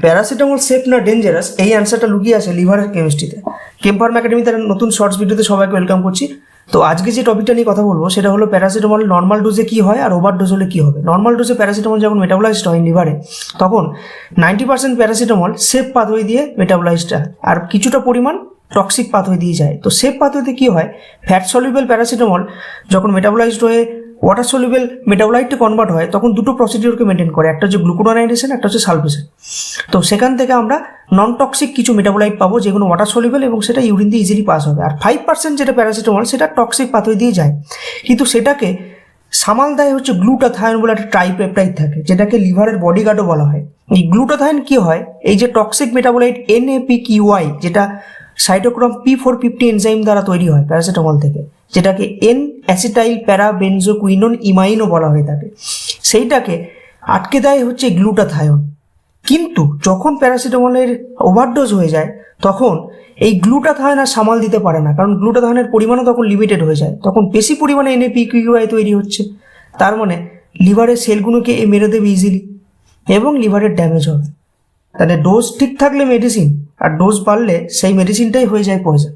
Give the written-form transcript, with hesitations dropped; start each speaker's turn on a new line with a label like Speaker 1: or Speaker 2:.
Speaker 1: Paracetamol safe না dangerous, এই অ্যান্সারটা লুকিয়ে আছে লিভারের কেমিস্ট্রিতে। কেমফার্ম একাডেমি তার নতুন শর্টস ভিডিওতে সবাইকে ওয়েলকাম করছি। তো আজকে যে টপিকটা নিয়ে কথা বলবো সেটা হলো প্যারাসিটামল নর্মাল ডোজে কি হয় আর ওভার ডোজ হলে কি হবে। নর্মাল ডোজে প্যারাসিটামল যখন মেটাবলাইজড হয় লিভারে, তখন 90% প্যারাসিটামল সেফ পাথওয়ে দিয়ে মেটাবলাইজড হয় আর কিছুটা পরিমাণ টক্সিক পাথওয়ে দিয়ে যায়। তো সেফ পাথওয়েতে কি হয়, ফ্যাট সলিউবল প্যারাসিটামল যখন মেটাবলাইজড হয়ে ওয়াটার সলিউবল মেটাবলাইটে কনভার্ট হয়, তখন দুটো প্রসিডিওরকে মেনটেন করে, একটা হচ্ছে গ্লুকুরোনাইডেশন, একটা হচ্ছে সালভেশন। তো সেখান থেকে আমরা নন টক্সিক কিছু মেটাবলাইট পাবো যেগুলো ওয়াটার সলিউবল এবং সেটা ইউরিন দিয়ে ইজিলি পাস হবে। আর 5% যেটা প্যারাসিটামল সেটা টক্সিক পাথওয়ে দিয়ে যায়, কিন্তু সেটাকে সামাল দেয় হচ্ছে গ্লুটাথায়ন বলে একটা ট্রাইপেপটাইড থাকে, যেটাকে লিভারের বডিগার্ডও বলা হয়। এই গ্লুটাথায়ন কি হয়, এই যে টক্সিক মেটাবলাইট NAPQI, যেটা সাইটোক্রোম P450 এনজাইম দ্বারা তৈরি হয় প্যারাসিটামল থেকে, যেটাকে N অ্যাসিটাইল প্যারাবেনজোকুইনোন ইমাইনও বলা হয়ে থাকে, সেইটাকে আটকে দেয় হচ্ছে গ্লুটাথায়ন। কিন্তু যখন প্যারাসিটামলের ওভারডোজ হয়ে যায়, তখন এই গ্লুটাথায়ন আর সামাল দিতে পারে না, কারণ গ্লুটাথায়নের পরিমাণও তখন লিমিটেড হয়ে যায়, তখন বেশি পরিমাণে NAPQI তৈরি হচ্ছে। তার মানে লিভারের সেলগুলোকে মেরে দেবে ইজিলি এবং লিভারের ড্যামেজ হবে। তাহলে ডোজ ঠিক থাকলে মেডিসিন, আর ডোজ বাড়লে সেই মেডিসিনটাই হয়ে যায় পয়জন।